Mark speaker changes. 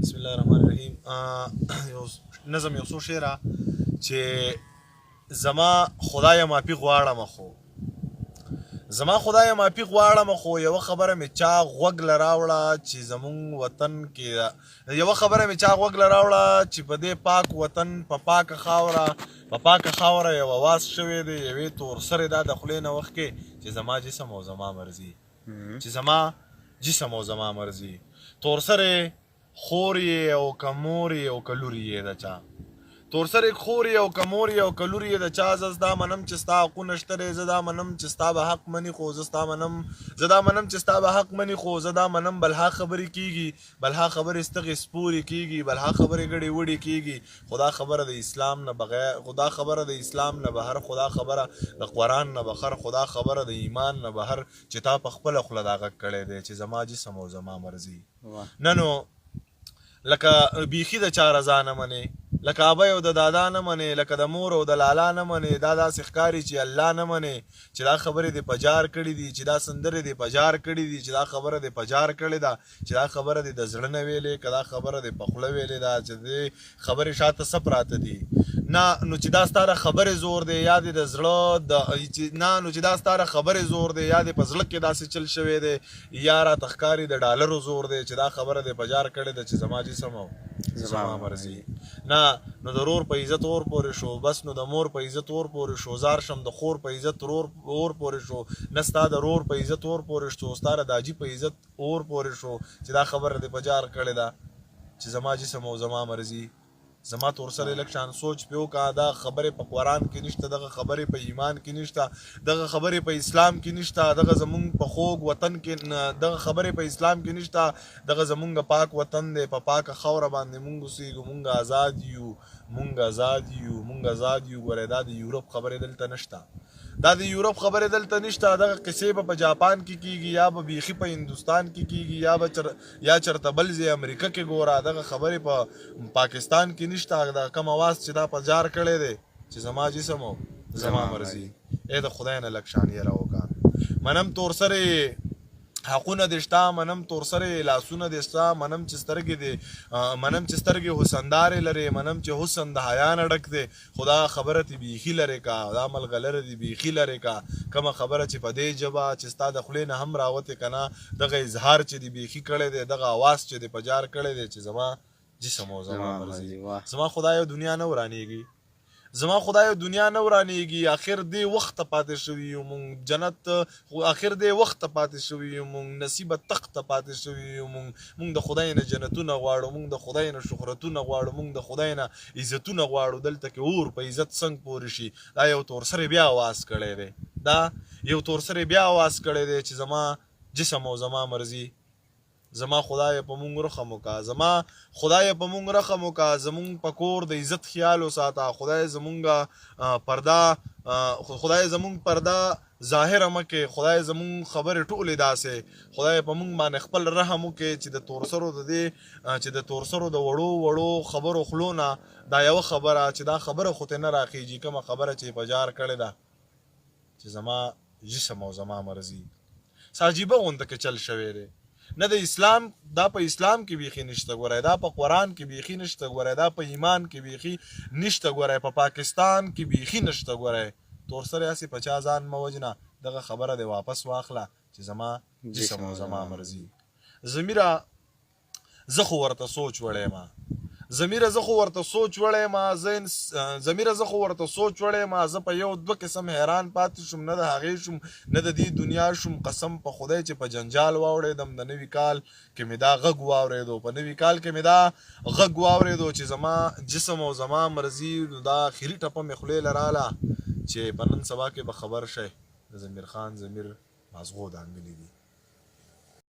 Speaker 1: بسم الله الرحمن الرحیم. یو نظم یو څو شعره چې زما خدای معافي غواړم خو یوه خبره مې چا غوږ له راوړه چې زمونږ وطن کې یوه خبره مې چا غوږ له راوړه چې په دې پاک وطن په پاکه خاوره یو اواز شوی دی یوې تور سرې دا د خولې نه وښکې چې زما جسم او زما مرضي تور سرې خور یې او که مور یې او که لور یې د چا تور سرې خور یې او که مور یې او که لور یې د چا زه دا منم چې ستا حقونه شته دی زه دا منم چې ستا به حق مني خو زه دا منم بلها خبرې کېږي بلها خبرې ستغې سپورې کېږي بلها خبرې ګډې وډې کېږي خدا خبره د اسلام نه بغیر خدا خبره د اسلام نه بهر خدا خبره د قرآن نه بغیر خدا خبره د ایمان نه بهر چې تا په خپله خوله دا غږ کړی دی چې زما جسم او زما مرضي نه نو لکه بیخي د چا رضا نه منې لکه ابی او د دادا نه منې لکه د مور او د لالا نه منې دا داسې ښکاري چې الله نه منې چې دا خبرې دې په جار کړي دي چې دا سندرې دې په جار کړي دي چې دا خبره دې په جار کړې ده چې دا خبره دې د زړه نه ویلې که دا خبره دې په خوله ویلې ده چې دې خبرې شاته څه پراته دي نه نو چې دا ستا د خبرې زور دی یا دې د زړه نو چې دا ستا د خبرې زور دی یا دې په زړه کې داسې چل شوی دی یا راته ښکاري د ډالرو زور دی چې دا خبره دې په جار کړې ده چې زما جسم او زما مرضي نه نو د رور په عزت اور پورې شو بس نو د مور په عزت اور پورې شو زار شم د خور په عزت اور پورې شو نه ستا د رور په عزت اور پورې شو ستا د داجي په عزت اور پورې شو چې دا خبره دې په جار کړې ده چې زما جسم او زما مرضي زما تور سره لږ شان سوچ پې وکړه دا خبرې په قرآن کې نشته دغه خبرې په ایمان کې نشته دغه خبرې په اسلام کې نشته دغه زمونږ په خوږ وطن کې دغه خبرې په اسلام کې نشته دغه زمونږ پاک وطن دی په پاکه خاوره باندې مونږ اوسېږو مونږ آزاد یو ګورې دا د یورپ خبرې دلته نشته دغه قصې به په جاپان کې کېږي یا به بیخي په هندوستان کې کېږي یا چرته بل ځای امریکا کې ګوره دغه خبرې په پاکستان کې نشته دا کم اواز چې دا په جار کړی دی چې زما جسم او زما مرضي ای د خدای نه لږ شان یره وکړه منم تور سرې حقونه دې شته منم تور سرې لاسونه دې شته منم چې سترګې حسندارې لرې منم چې حسن د حیا نه ډک دی خدا خبره دې بیخي لرې کا دا ملغلره دې بیخي لرې کا کومه خبره چې په دې ژبه چې ستا د خولې نه هم راوتې که نه دغه اظهار چې دې بیخي کړی دی دغه اواز چې دې په جار کړی دی چې زما جسم او زما مرضي زما خدای دنیا نه ورانېږي آخر دې وخت پاتې شوي یو مونږ جنت آخر دې وخت پاتې شوي یو مونږ نصیبه تخت پاتې شوي یو مونږ د خدای نه جنتونه غواړو مونږ د خدای نه شهرتونه غواړو مونږ د خدای نه عزتونه غواړو دلته کې اور په عزت څنګ پورې شي دا یو تور سرې بیا آواز کړی دی چې زما جسم او زما مرضي زما خدای په مونږ رحم وکړه زمونږ په کور د عزت خیال وساته خدای زمونږ پرده ظاهره مکې خدای زمونږ خبرې ټولې داسې خدای په مونږ باندې خپل رحم وکړي چې د تور سرو د وړو خبرو خلو نه دا یوه خبره چې دا خبره خو ته نه راخیږي کومه خبره چې په جار کړې ده چې زما جسم او زما مرضي عجیبه غونده کې چل شوی دی نه د اسلام دا په اسلام کې بیخي نشته ګورئ دا په قرآن کې بیخي نشته ګورئ دا په ایمان کې بیخي نشته ګورئ په پاکستان کې بیخي نشته ګورئ تور سره هسې په چا ځان مه وجنه دغه خبره دې واپس واخله چې زما جسم او زما مرضي ضمیره زه خو ورته سوچ وړی ما زه په یو دوه قسم حیران پاتې شوم نه د هغې شوم نه د دې دنیا شوم قسم په خدای چې په جنجال واوړېدم د نوي کال کې مې دا غږ واورېدو چې زما جسم او زما مرضي دا آخري ټپه مې خولې لراله چې په نن سبا کې به خبر شئ د ضمیر خان ضمیر مازغو دانګلي دي